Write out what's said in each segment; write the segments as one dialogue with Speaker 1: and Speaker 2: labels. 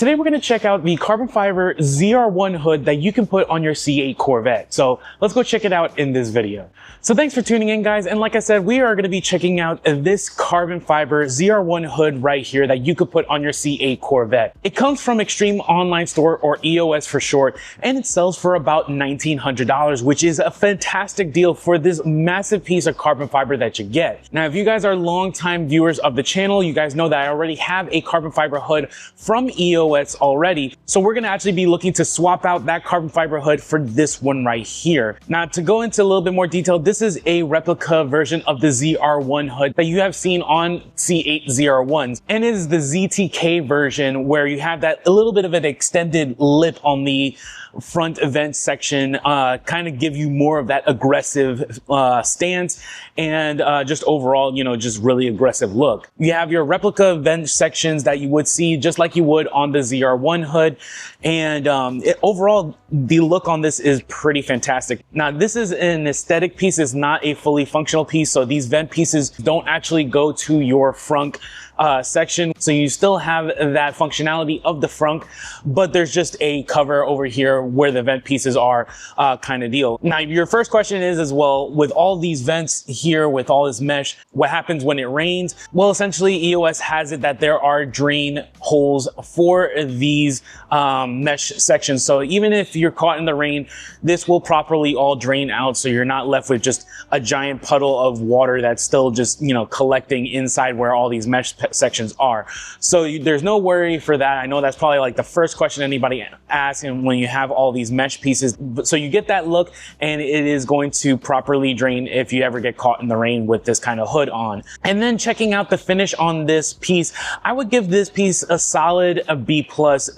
Speaker 1: Today we're going to check out the carbon fiber ZR1 hood that you can put on your C8 Corvette. So let's go check it out in this video. So thanks for tuning in, guys. And like I said, we are going to be checking out this carbon fiber ZR1 hood right here that you could put on your C8 Corvette. It comes from Extreme Online Store, or EOS for short, and it sells for about $1,900, which is a fantastic deal for this massive piece of carbon fiber that you get. Now, if you guys are longtime viewers of the channel, you guys know that I already have a carbon fiber hood from EOS already. So we're going to actually be looking to swap out that carbon fiber hood for this one right here. Now, to go into a little bit more detail, this is a replica version of the ZR1 hood that you have seen on C8 ZR1s, and it is the ZTK version where you have that a little bit of an extended lip on the front vent section, kind of give you more of that aggressive stance and just overall, you know, just really aggressive look. You have your replica vent sections that you would see just like you would on the ZR1 hood, and overall the look on this is pretty fantastic. Now, this is an aesthetic piece, it's not a fully functional piece, so these vent pieces don't actually go to your frunk section, so you still have that functionality of the frunk, but there's just a cover over here where the vent pieces are, kind of deal. Now, your first question is as well, with all these vents here, with all this mesh, what happens when it rains? Well, essentially EOS has it that there are drain holes for these mesh sections, so even if you're caught in the rain, this will properly all drain out, so you're not left with just a giant puddle of water that's still just, you know, collecting inside where all these mesh sections are. So there's no worry for that. I know that's probably like the first question anybody asks, and when you have all these mesh pieces, so you get that look, and it is going to properly drain if you ever get caught in the rain with this kind of hood on. And then checking out the finish on this piece, I would give this piece a solid B+.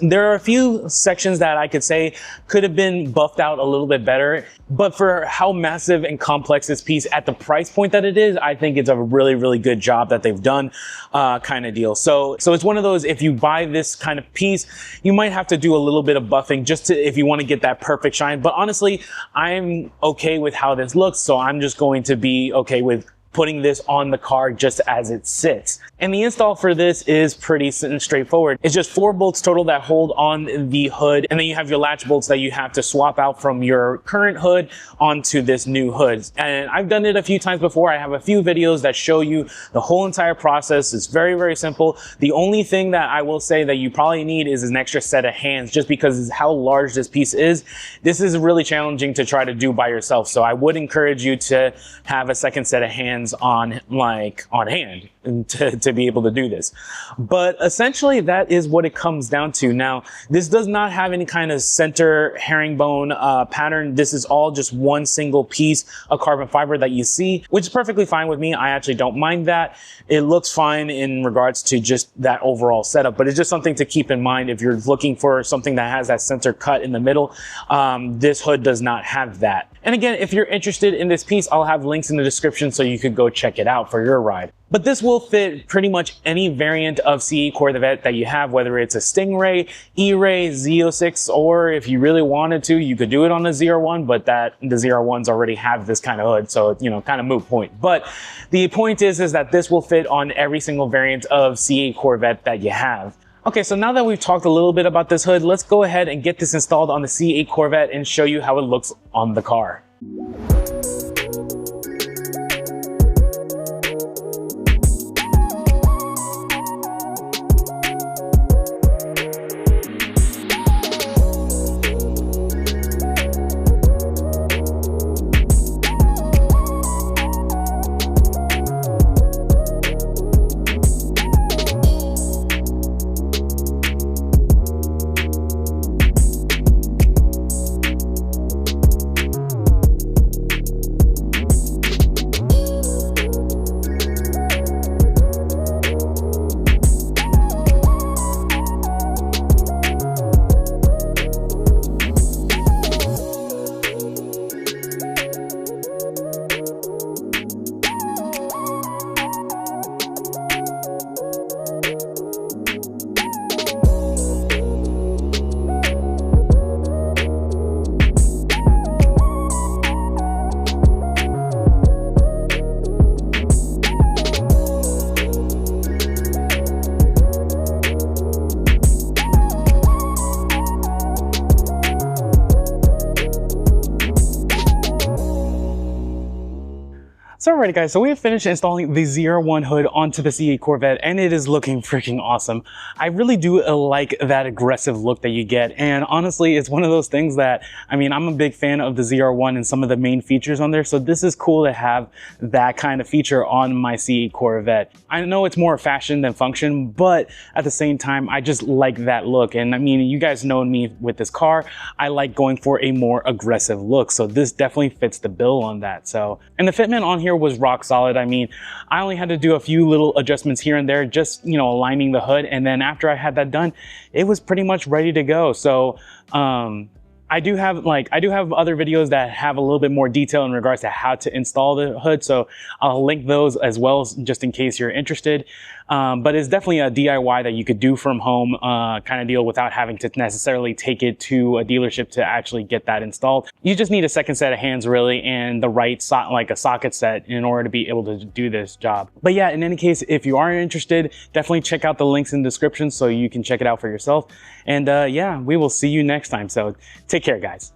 Speaker 1: There are a few sections that I could say could have been buffed out a little bit better, but for how massive and complex this piece at the price point that it is, I think it's a really, really good job that they've done, kind of deal. So it's one of those, if you buy this kind of piece, you might have to do a little bit of buffing just to, if you want to get that perfect shine. But honestly, I'm okay with how this looks, so I'm just going to be okay with putting this on the car just as it sits. And the install for this is pretty straightforward. It's just 4 bolts total that hold on the hood, and then you have your latch bolts that you have to swap out from your current hood onto this new hood. And I've done it a few times before. I have a few videos that show you the whole entire process. It's very, very simple. The only thing that I will say that you probably need is an extra set of hands, just because of how large this piece is. This is really challenging to try to do by yourself. So I would encourage you to have a second set of hands on hand to be able to do this. But essentially that is what it comes down to. Now, this does not have any kind of center herringbone pattern. This is all just one single piece of carbon fiber that you see, which is perfectly fine with me. I actually don't mind that. It looks fine in regards to just that overall setup, but it's just something to keep in mind if you're looking for something that has that center cut in the middle. This hood does not have that. And again, if you're interested in this piece, I'll have links in the description so you could go check it out for your ride. But this will fit pretty much any variant of C8 Corvette that you have, whether it's a Stingray, E-Ray, Z06, or if you really wanted to, you could do it on the ZR1, but the ZR1s already have this kind of hood, so, you know, kind of moot point. But the point is that this will fit on every single variant of C8 Corvette that you have. Okay, so now that we've talked a little bit about this hood, let's go ahead and get this installed on the C8 Corvette and show you how it looks on the car. So alrighty guys, so we have finished installing the ZR1 hood onto the C8 Corvette and it is looking freaking awesome. I really do like that aggressive look that you get, and honestly it's one of those things that, I mean, I'm a big fan of the ZR1 and some of the main features on there, so this is cool to have that kind of feature on my C8 Corvette. I know it's more fashion than function, but at the same time I just like that look, and I mean, you guys know me with this car, I like going for a more aggressive look, so this definitely fits the bill on that. So, and the fitment on here was rock solid. I mean, I only had to do a few little adjustments here and there, just, you know, aligning the hood, and then after I had that done, it was pretty much ready to go. So I do have other videos that have a little bit more detail in regards to how to install the hood, so I'll link those as well, just in case you're interested. But it's definitely a DIY that you could do from home kind of deal without having to necessarily take it to a dealership to actually get that installed. You just need a second set of hands really, and the right like a socket set in order to be able to do this job. But yeah, in any case, if you are interested, definitely check out the links in the description so you can check it out for yourself. And yeah, we will see you next time. So take care, guys.